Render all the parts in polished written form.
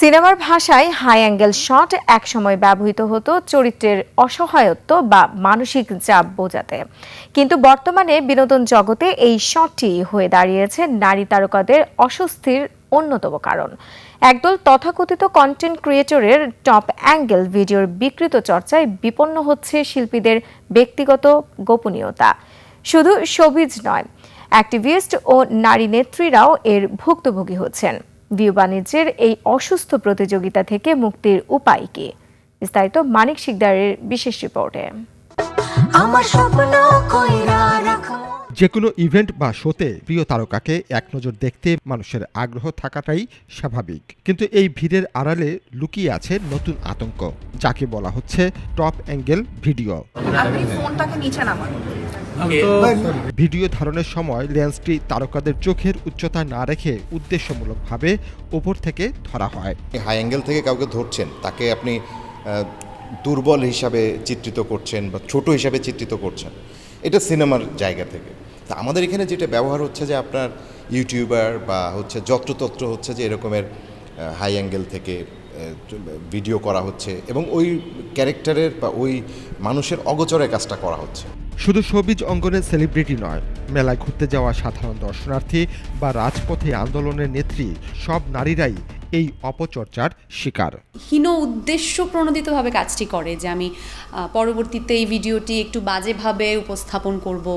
সিনেমার ভাষায় high angle shot একসময় ব্যবহৃত হতো চরিত্রের অসহায়ত্ব বা মানসিক চাপ বোঝাতে, কিন্তু বর্তমানে বিনোদন জগতে এই শটটি হয়ে দাঁড়িয়েছে নারী তারকাদের অস্বস্তির অন্যতম কারণ। একদল তথাকথিত কন্টেন্ট ক্রিয়েটরের টপ অ্যাঙ্গেল ভিডিওর বিকৃত চর্চায় বিপন্ন হচ্ছে শিল্পীদের ব্যক্তিগত গোপনীয়তা। শুধু শোবিজ নয়, অ্যাক্টিভিস্ট ও নারী নেত্রীরাও এর ভুক্তভোগী হচ্ছেন। ভিউ বাণিজ্যের এই অসুস্থ প্রতিযোগিতা থেকে মুক্তির উপায় কি? বিস্তারিত মানিক শিকদারের বিশেষ রিপোর্টে। যে কোনো ইভেন্ট বা শোতে প্রিয় তারকাকে এক নজর দেখতে মানুষের আগ্রহ থাকাটাই স্বাভাবিক, কিন্তু এই ভিড়ের আড়ালে লুকিয়ে আছে নতুন আতঙ্ক, যাকে বলা হচ্ছে টপ অ্যাঙ্গেল ভিডিও। ভিডিও ধারণের সময় লেন্সটি তারকাদের চোখের উচ্চতা না রেখে উদ্দেশ্যমূলকভাবে উপর থেকে ধরা হয়। হাই অ্যাঙ্গেল থেকে কাউকে ধরছেন, তাকে আপনি দুর্বল হিসাবে চিত্রিত করছেন বা ছোট হিসাবে চিত্রিত করছেন, এটা সিনেমার জায়গা থেকে। তা আমাদের এখানে যেটা ব্যবহার হচ্ছে যে আপনার ইউটিউবার বা হচ্ছে যত্রতত্র হচ্ছে যে এরকমের হাই অ্যাঙ্গেল থেকে ভিডিও করা হচ্ছে এবং ওই ক্যারেক্টারের বা ওই মানুষের অগোচরে কাজটা করা হচ্ছে। শুধু শোবিজ অঙ্গনের সেলিব্রিটি নয়, মেলায় ঘুরতে যাওয়া সাধারণ দর্শনার্থী বা রাজপথে আন্দোলনের নেত্রী, সব নারীরাই এই অপচর্চার শিকার। হীন উদ্দেশ্য প্রণোদিতভাবে কাজটি করে যে আমি পরবর্তীতে এই ভিডিওটি একটু বাজেভাবে উপস্থাপন করব।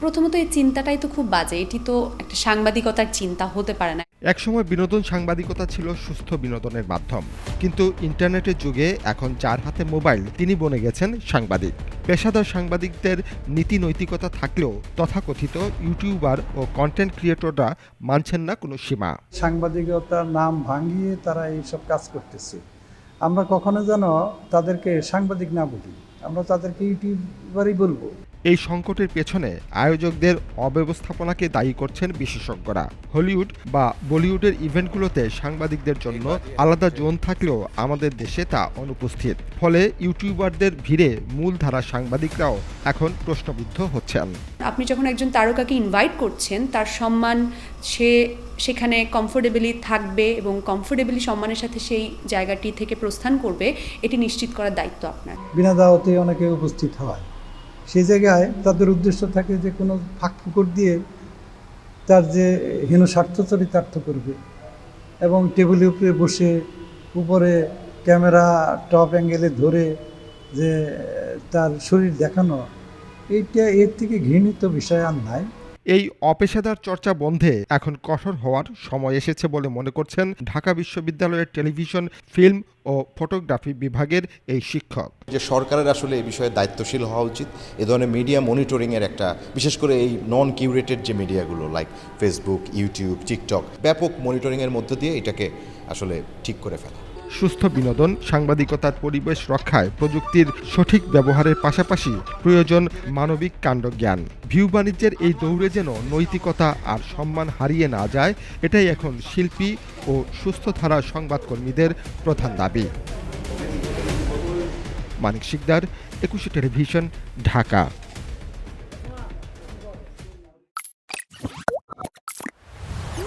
প্রথমত এই চিন্তাটাই তো খুব বাজে, এটি তো একটা সাংবাদিকতার চিন্তা হতে পারে না। একসময় বিনোদন সাংবাদিকতা ছিল সুস্থ বিনোদনের মাধ্যম, কিন্তু ইন্টারনেটের যুগে এখন যার হাতে মোবাইল তিনি বনে গেছেন সাংবাদিক। পেশাদার সাংবাদিকদের নীতি নৈতিকতা থাকলেও তথাকথিত ইউটিউবার ও কন্টেন্ট ক্রিয়েটররা মানছেন না কোনো সীমা। সাংবাদিকতার নাম ভাঙিয়ে তারা এইসব কাজ করতেছে। আমরা কখনো যেন তাদেরকে সাংবাদিক না বলি, আমরা তাদেরকে ইউটিউবারই বলবো। এই সংকটের পেছনে আয়োজকদের অব্যবস্থাপনাকে দায়ী করছেন বিশেষজ্ঞরা। হলিউড বা বলিউডের ইভেন্টগুলোতে সাংবাদিকদের জন্য আলাদা জোন থাকলেও আমাদের দেশে তা অনুপস্থিত। ফলে ইউটিউবারদের ভিড়ে মূলধারা সাংবাদিকরাও এখন প্রশ্নবিদ্ধ হচ্ছেন। আপনি যখন একজন তারকাকে ইনভাইট করছেন, তার সম্মান সে সেখানে কমফোর্টেবলি থাকবে এবং কমফোর্টেবলি সম্মানের সাথে সেই জায়গাটি থেকে প্রস্থান করবে, এটি নিশ্চিত করার দায়িত্ব আপনার। বিনা দাওয়াতে অনেকে উপস্থিত হয়, সেই জায়গায় তাদের উদ্দেশ্য থাকে যে কোনো ফাঁক ফুকর দিয়ে তার যে হীন স্বার্থ চরিতার্থ করবে এবং টেবিলের উপরে বসে উপরে ক্যামেরা টপ অ্যাঙ্গেলে ধরে যে তার শরীর দেখানো, এইটা এর থেকে ঘৃণিত বিষয় আর নাই। এই অপেশাদার চর্চা বন্ধে এখন কঠোর হওয়ার সময় এসেছে বলে মনে করছেন ঢাকা বিশ্ববিদ্যালয়ের টেলিভিশন, ফিল্ম ও ফটোগ্রাফি বিভাগের এই শিক্ষক। যে সরকারের আসলে এই বিষয়ে দায়িত্বশীল হওয়া উচিত। এ ধরনের মিডিয়া মনিটরিংয়ের একটা, বিশেষ করে এই নন কিউরেটেড যে মিডিয়াগুলো লাইক ফেসবুক, ইউটিউব, টিকটক, ব্যাপক মনিটরিংয়ের মধ্য দিয়ে এটাকে আসলে ঠিক করে ফেলা। সুস্থ বিনোদন, সাংবাদিকতার পরিবেশ রক্ষায় প্রযুক্তির সঠিক ব্যবহারের পাশাপাশি প্রয়োজন মানবিক কাণ্ডজ্ঞান। ভিউ বাণিজ্যের এই দৌড়ে যেন নৈতিকতা আর সম্মান হারিয়ে না যায়, এটাই এখন শিল্পী ও সুস্থধারা সংবাদকর্মীদের প্রধান দাবি। মানিক শিকদার, 21 টেলিভিশন, ঢাকা।